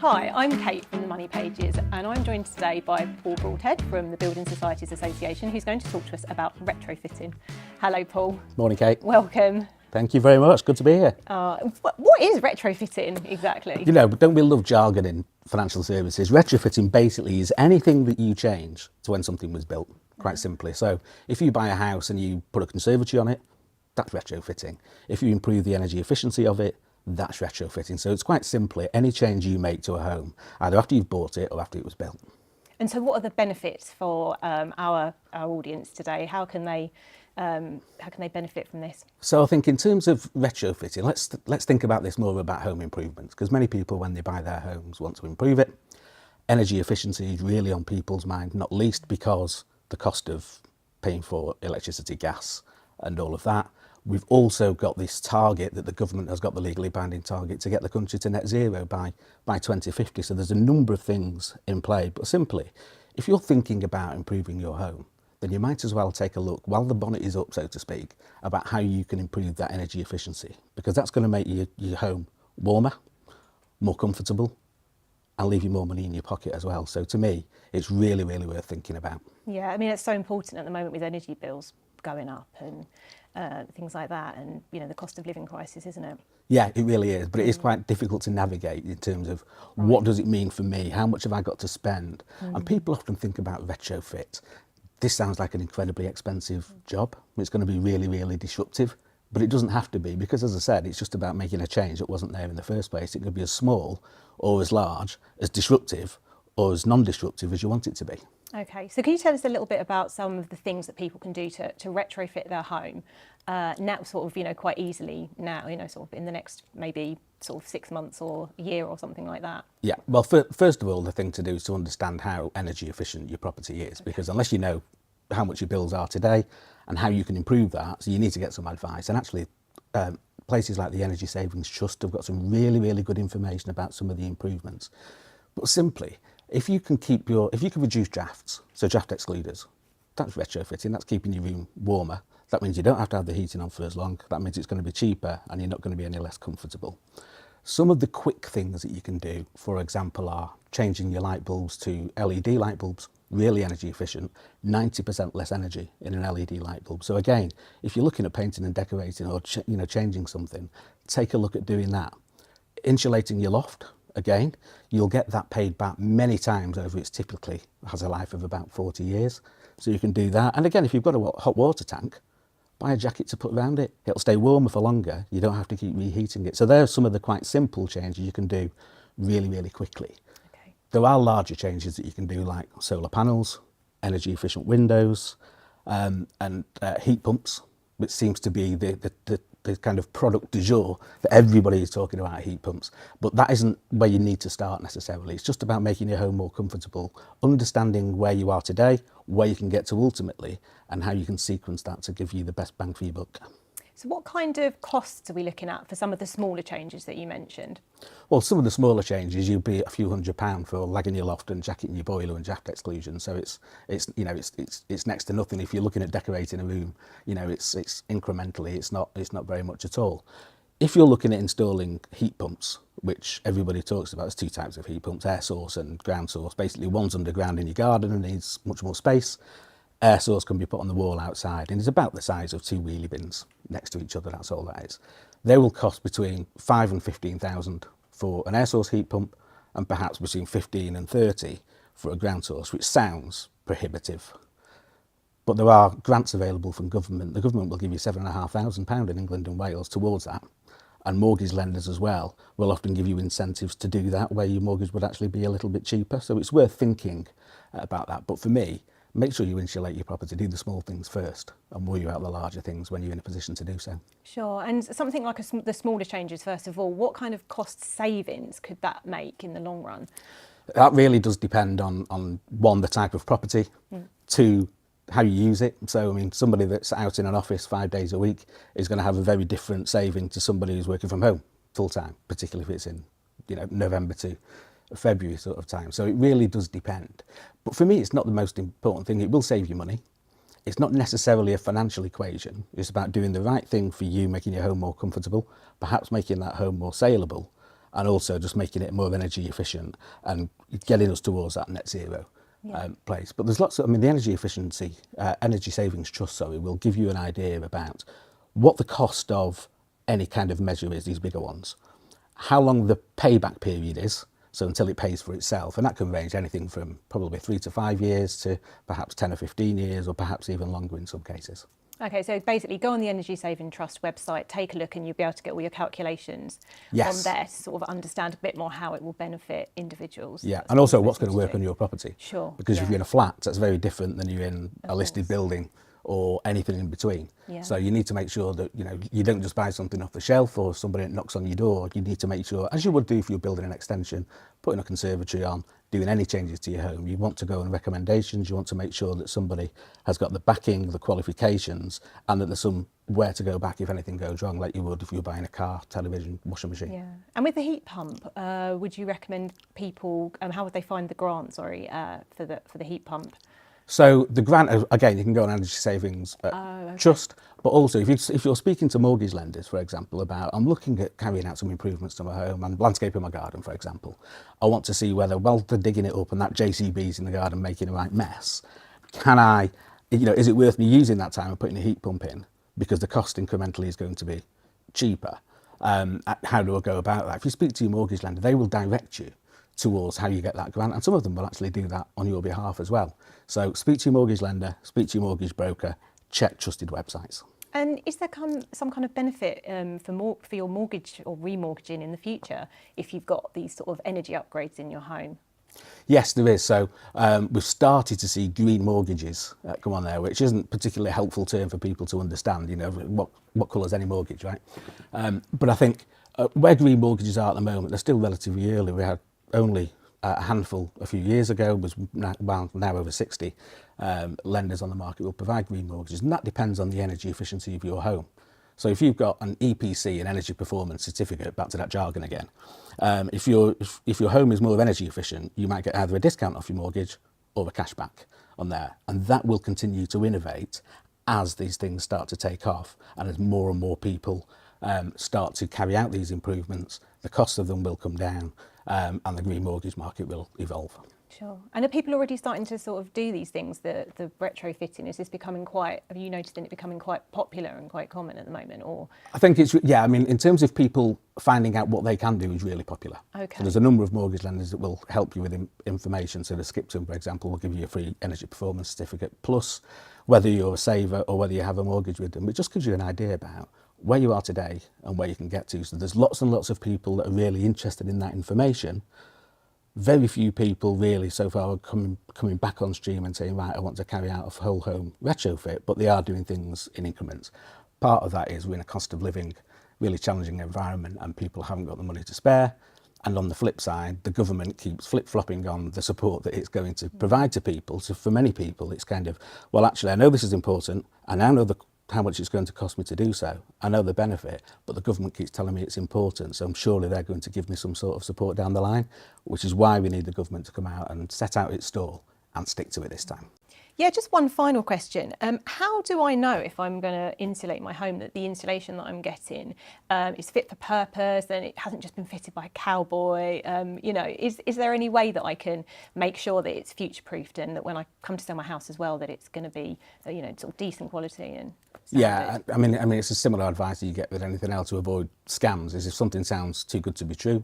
Hi, I'm Kate from the Money Pages, and I'm joined today by Paul Broadhead from the Building Societies Association, who's going to talk to us about retrofitting. Hello, Paul. Morning, Kate. Welcome. Thank you very much. Good to be here. What is retrofitting exactly? You know, don't we love jargon in financial services? Retrofitting basically is anything that you change to when something was built, quite simply. So if you buy a house and you put a conservatory on it, that's retrofitting. If you improve the energy efficiency of it, that's retrofitting. So it's quite simply any change you make to a home, either after you've bought it or after it was built. And so what are the benefits for our audience today? How can they benefit from this? So I think in terms of retrofitting, let's think about this more about home improvements, because many people, when they buy their homes, want to improve it. Energy efficiency is really on people's mind, not least because the cost of paying for electricity, gas and all of that. We've also got this target that the government has got, the legally binding target to get the country to net zero by 2050. So there's a number of things in play, but simply, if you're thinking about improving your home, then you might as well take a look while the bonnet is up, so to speak, about how you can improve that energy efficiency, because that's going to make your home warmer, more comfortable, and leave you more money in your pocket as well. So to me, it's really, really worth thinking about. Yeah, I mean, it's so important at the moment with energy bills going up and things like that, and you know, the cost of living crisis, isn't it? Yeah, it really is, but it is quite difficult to navigate in terms of what does it mean for me, how much have I got to spend? And people often think about retrofit. This sounds like an incredibly expensive job. It's going to be really, really disruptive, but it doesn't have to be, because as I said, it's just about making a change that wasn't there in the first place. It could be as small or as large, as disruptive or as non-disruptive as you want it to be. Okay, so can you tell us a little bit about some of the things that people can do to retrofit their home now, sort of, you know, quite easily now, you know, sort of in the next maybe sort of 6 months or a year or something like that? Yeah, well, first of all, the thing to do is to understand how energy efficient your property is, because unless you know how much your bills are today and how you can improve that, so you need to get some advice. And actually, places like the Energy Savings Trust have got some really, really good information about some of the improvements. But simply, if you can reduce drafts, so draft excluders, that's retrofitting, that's keeping your room warmer. That means you don't have to have the heating on for as long. That means it's going to be cheaper and you're not going to be any less comfortable. Some of the quick things that you can do, for example, are changing your light bulbs to LED light bulbs, really energy efficient, 90% less energy in an LED light bulb. So again, if you're looking at painting and decorating or changing something, take a look at doing that. Insulating your loft, again, you'll get that paid back many times over. It typically has a life of about 40 years. So you can do that. And again, if you've got a hot water tank, buy a jacket to put around it. It'll stay warmer for longer. You don't have to keep reheating it. So there are some of the quite simple changes you can do really, really quickly. Okay. There are larger changes that you can do, like solar panels, energy efficient windows, and heat pumps, which seems to be the kind of product du jour that everybody is talking about, heat pumps. But that isn't where you need to start necessarily. It's just about making your home more comfortable, understanding where you are today, where you can get to ultimately, and how you can sequence that to give you the best bang for your buck. So what kind of costs are we looking at for some of the smaller changes that you mentioned? Well, some of the smaller changes, you'd be a few £100 for lagging your loft and jacketing your boiler and draft exclusion. So it's next to nothing. If you're looking at decorating a room, you know, it's incrementally, it's not very much at all. If you're looking at installing heat pumps, which everybody talks about, there's two types of heat pumps, air source and ground source. Basically, one's underground in your garden and needs much more space. Air source can be put on the wall outside and is about the size of two wheelie bins next to each other. That's all that is. They will cost between 5 and 15,000 for an air source heat pump, and perhaps between 15 and 30 for a ground source, which sounds prohibitive. But there are grants available from government. The government will give you £7,500 in England and Wales towards that. And mortgage lenders as well will often give you incentives to do that, where your mortgage would actually be a little bit cheaper. So it's worth thinking about that. But for me, make sure you insulate your property, do the small things first and worry about the larger things when you're in a position to do so. Sure, and something like the smaller changes, first of all, what kind of cost savings could that make in the long run? That really does depend on one, the type of property, two, how you use it. So, I mean, somebody that's out in an office 5 days a week is going to have a very different saving to somebody who's working from home full time, particularly if it's in, you know, November to February sort of time. So it really does depend. But for me, it's not the most important thing. It will save you money. It's not necessarily a financial equation. It's about doing the right thing for you, making your home more comfortable, perhaps making that home more saleable, and also just making it more energy efficient and getting us towards that net zero place. But there's lots of, I mean, the energy efficiency, energy savings trust, sorry, will give you an idea about what the cost of any kind of measure is, these bigger ones, how long the payback period is, so until it pays for itself, and that can range anything from probably 3 to 5 years to perhaps 10 or 15 years, or perhaps even longer in some cases. Okay, so basically go on the Energy Saving Trust website, take a look, and you'll be able to get all your calculations on there to sort of understand a bit more how it will benefit individuals. Yeah, and also what's going to work on your property. Sure. Because if you're in a flat, that's very different than you're in a listed building or anything in between. Yeah. So you need to make sure that, you know, you don't just buy something off the shelf or somebody knocks on your door. You need to make sure, as you would do if you're building an extension, putting a conservatory on, doing any changes to your home, you want to go on recommendations, you want to make sure that somebody has got the backing, the qualifications, and that there's somewhere to go back if anything goes wrong, like you would if you were buying a car, television, washing machine. Yeah. And with the heat pump, would you recommend people, how would they find the grant, for the heat pump? So the grant, again, you can go on Energy Savings Trust, but also if you're speaking to mortgage lenders, for example, about, I'm looking at carrying out some improvements to my home and landscaping my garden, for example, I want to see whether, while they're digging it up and that JCB's in the garden making a right mess, can I, you know, is it worth me using that time and putting a heat pump in because the cost incrementally is going to be cheaper? How do I go about that? If you speak to your mortgage lender, they will direct you towards how you get that grant, and some of them will actually do that on your behalf as well. So speak to your mortgage lender, speak to your mortgage broker, check trusted websites. And is there some kind of benefit for your mortgage or remortgaging in the future if you've got these sort of energy upgrades in your home? Yes, there is. So we've started to see green mortgages come on there, which isn't a particularly helpful term for people to understand, you know, what colour's any mortgage, right? But I think where green mortgages are at the moment, they're still relatively early. We had only a handful a few years ago, was now over 60 lenders on the market will provide green mortgages, and that depends on the energy efficiency of your home. So if you've got an EPC, an energy performance certificate, back to that jargon again, if your home is more energy efficient, you might get either a discount off your mortgage or a cashback on there, and that will continue to innovate as these things start to take off and as more and more people start to carry out these improvements. The cost of them will come down, and the green mortgage market will evolve. Sure. And are people already starting to sort of do these things, the retrofitting? Is this becoming quite, have you noticed it becoming quite popular and quite common at the moment? Or I think it's, yeah, I mean, in terms of people finding out what they can do is really popular. Okay. So there's a number of mortgage lenders that will help you with information. So the Skipton, for example, will give you a free energy performance certificate, plus whether you're a saver or whether you have a mortgage with them. It just gives you an idea about where you are today and where you can get to. So there's lots and lots of people that are really interested in that information. Very few people really so far are coming back on stream and saying, right, I want to carry out a whole home retrofit, but they are doing things in increments. Part of that is we're in a cost of living, really challenging environment, and people haven't got the money to spare. And on the flip side, the government keeps flip-flopping on the support that it's going to provide to people. So for many people, it's kind of, well, actually, I know this is important, and I know how much it's going to cost me to do so. I know the benefit, but the government keeps telling me it's important, so I'm surely they're going to give me some sort of support down the line, which is why we need the government to come out and set out its stall and stick to it this time. yeah, just one final question. How do I know if I'm going to insulate my home that the insulation that I'm getting is fit for purpose and it hasn't just been fitted by a cowboy? You know, is there any way that I can make sure that it's future-proofed and that when I come to sell my house as well, that it's going to be, you know, sort of decent quality and standard? Yeah, I mean, it's a similar advice that you get with anything else to avoid scams. Is if something sounds too good to be true,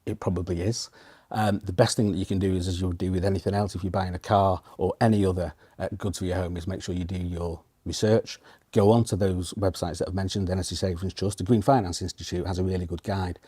it probably is. The best thing that you can do is, as you would do with anything else, if you're buying a car or any other goods for your home, is make sure you do your research. Go onto those websites that I've mentioned, the Energy Savings Trust. The Green Finance Institute has a really good guide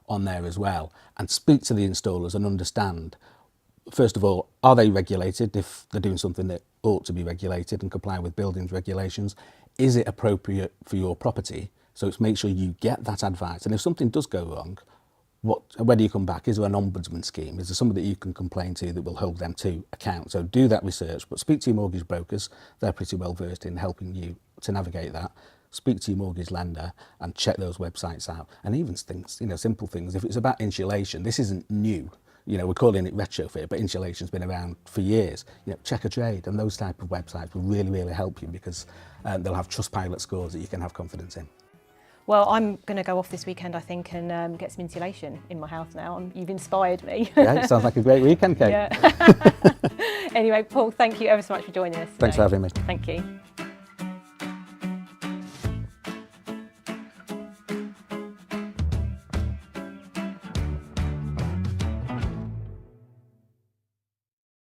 on there as well. And speak to the installers and understand, first of all, are they regulated? If they're doing something that ought to be regulated and comply with buildings regulations, is it appropriate for your property? So it's make sure you get that advice. And if something does go wrong, where do you come back? Is there an ombudsman scheme? Is there somebody that you can complain to that will hold them to account? So do that research, but speak to your mortgage brokers. They're pretty well versed in helping you to navigate that. Speak to your mortgage lender and check those websites out. And even things, you know, simple things. If it's about insulation, this isn't new. You know, we're calling it retrofit, but insulation's been around for years. You know, check a trade, and those type of websites will really, really help you because they'll have Trustpilot scores that you can have confidence in. Well, I'm going to go off this weekend, I think, and get some insulation in my house now. You've inspired me. Yeah, it sounds like a great weekend, Kate. Yeah. Anyway, Paul, thank you ever so much for joining us today. Thanks for having me. Thank you.